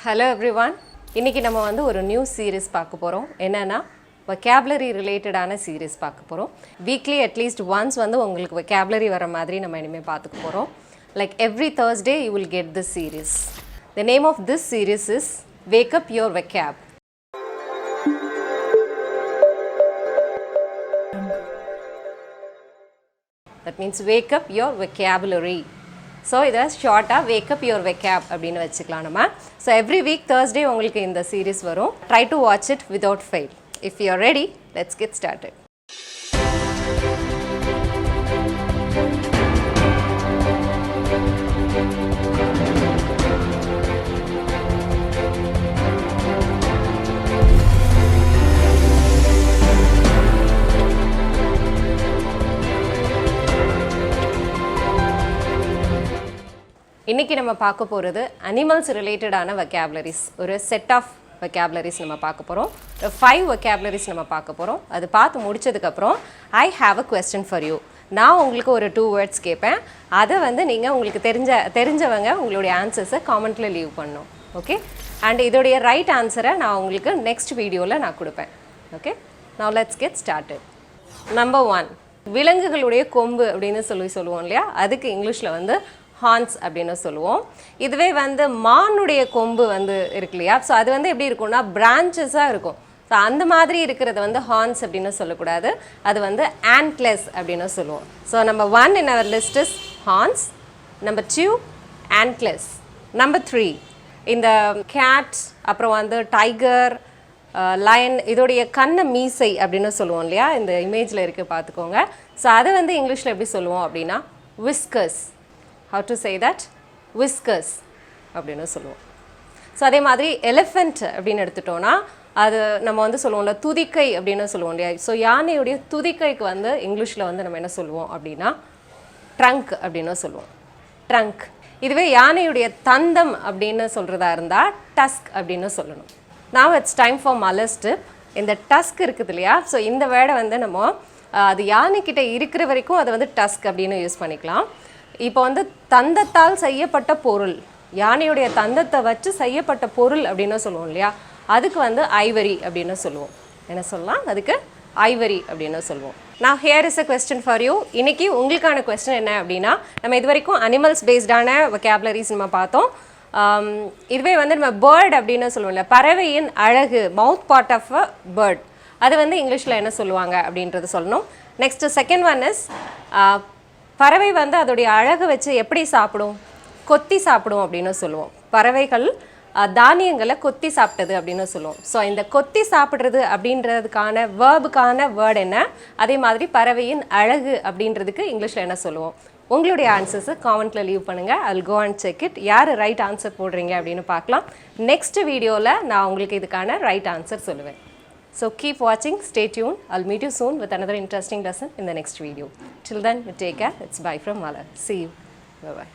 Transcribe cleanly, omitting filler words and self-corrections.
Hello everyone. இன்னைக்கு நம்ம வந்து ஒரு நியூ சீரிஸ் பார்க்க போறோம். என்னன்னா vocabulary ரிலேட்டடான சீரிஸ் பார்க்க போறோம். Weekly at least once வந்து உங்களுக்கு vocabulary வர மாதிரி நம்ம இனிமே பார்த்துக்க போறோம். Like every Thursday you will get this series. The name of this series is Wake Up Your Vocab. That means wake up your vocabulary. So இதை ஷார்ட்டாக wake up your vocab அப்படின்னு வச்சுக்கலாம் நம்ம. So every week Thursday உங்களுக்கு இந்த series வரும். Try to watch it without fail. If you are ready, let's get started. இன்னைக்கு நம்ம பார்க்க போகிறது அனிமல்ஸ் ரிலேட்டடான vocabularies. ஒரு செட் ஆஃப் vocabularies நம்ம பார்க்க போகிறோம். 5 vocabularies நம்ம பார்க்க போகிறோம். அது பார்த்து முடிச்சதுக்கப்புறம் I have a question for you. நான் உங்களுக்கு ஒரு 2 வேர்ட்ஸ் கேட்பேன். அதை வந்து நீங்கள் உங்களுக்கு தெரிஞ்சவங்க உங்களுடைய ஆன்சர்ஸை காமெண்ட்டில் லீவ் பண்ணணும். ஓகே, அண்ட் இதோடைய ரைட் ஆன்சரை நான் உங்களுக்கு நெக்ஸ்ட் வீடியோவில் நான் கொடுப்பேன். Okay, now let's get started. Number 1, விலங்குகளுடைய கொம்பு அப்படின்னு சொல்லுவோம் இல்லையா, அதுக்கு இங்கிலீஷில் வந்து ஹார்ன்ஸ் அப்படின்னு சொல்லுவோம். இதுவே வந்து மானுடைய கொம்பு வந்து இருக்கு இல்லையா, ஸோ அது வந்து எப்படி இருக்கும்னா பிரான்ச்சஸாக இருக்கும். ஸோ அந்த மாதிரி இருக்கிறத வந்து ஹார்ன்ஸ் அப்படின்னு சொல்லக்கூடாது, அது வந்து ஆண்ட்லெஸ் அப்படின்னு சொல்லுவோம். So number 1 in our list is horns. Number 2 antlers. Number 3 இந்த கேட், அப்புறம் வந்து டைகர், லயன், இதோடைய கண்ண மீசை அப்படின்னு சொல்லுவோம் இல்லையா, இந்த இமேஜில் இருக்குது பார்த்துக்கோங்க. ஸோ அதை வந்து இங்கிலீஷில் எப்படி சொல்லுவோம் அப்படின்னா whiskers. How to say that? Whiskers அப்படின்னு சொல்லுவோம். ஸோ அதே மாதிரி எலிஃபெண்ட் அப்படின்னு எடுத்துட்டோன்னா அது நம்ம வந்து சொல்லுவோம்ல துதிக்கை அப்படின்னு சொல்லுவோம் இல்லையா. ஸோ யானையுடைய துதிக்கைக்கு வந்து இங்கிலீஷில் வந்து நம்ம என்ன சொல்லுவோம் அப்படின்னா ட்ரங்க் அப்படின்னு சொல்லுவோம். ட்ரங்க். இதுவே யானையுடைய தந்தம் அப்படின்னு சொல்கிறதா இருந்தால் டஸ்க் அப்படின்னு சொல்லணும். Now it's time for malar's tip. இந்த டஸ்க் இருக்குது இல்லையா, ஸோ இந்த வேர்டை வந்து நம்ம அது யானைக்கிட்ட இருக்கிற வரைக்கும் அதை வந்து டஸ்க் அப்படின்னு யூஸ் பண்ணிக்கலாம். இப்போ வந்து தந்தத்தால் செய்யப்பட்ட பொருள், யானையுடைய தந்தத்தை வச்சு செய்யப்பட்ட பொருள் அப்படின்னு சொல்லுவோம் இல்லையா, அதுக்கு வந்து ஐவரி அப்படின்னு சொல்லுவோம். என்ன சொல்லலாம், அதுக்கு ஐவரி அப்படின்னு சொல்லுவோம். நான் here is a question for you. இன்னைக்கு உங்களுக்கான கொஸ்டின் என்ன அப்படின்னா, நம்ம இது வரைக்கும் அனிமல்ஸ் பேஸ்டான vocabularies நம்ம பார்த்தோம். இதுவே வந்து நம்ம பேர்ட் அப்படின்னு சொல்லுவோம் இல்லை, பறவையின் அழகு, மவுத் பார்ட் ஆஃப் அ பேர்ட், அது வந்து இங்கிலீஷில் என்ன சொல்லுவாங்க அப்படின்றது சொல்லணும். நெக்ஸ்ட் செகண்ட் ஒன் இஸ் பறவை வந்து அதோடைய அழகை வச்சு எப்படி சாப்பிடும், கொத்தி சாப்பிடும் அப்படின்னு சொல்லுவோம். பறவைகள் தானியங்களை கொத்தி சாப்பிட்டது அப்படின்னு சொல்லுவோம். ஸோ இந்த கொத்தி சாப்பிட்றது அப்படின்றதுக்கான வேர்புக்கான வேர்டு என்ன, அதே மாதிரி பறவையின் அழகு அப்படின்றதுக்கு இங்கிலீஷில் என்ன சொல்லுவோம். உங்களுடைய ஆன்சர்ஸை காமெண்ட்டில் லீவ் பண்ணுங்கள். I'll go and check it. யார் ரைட் ஆன்சர் போடுறீங்க அப்படின்னு பார்க்கலாம். நெக்ஸ்ட் வீடியோவில் நான் உங்களுக்கு இதுக்கான ரைட் ஆன்சர் சொல்லுவேன். So keep watching, stay tuned. I'll meet you soon with another interesting lesson in the next video. Till then, take care. It's bye from Malar. See you. Bye-bye.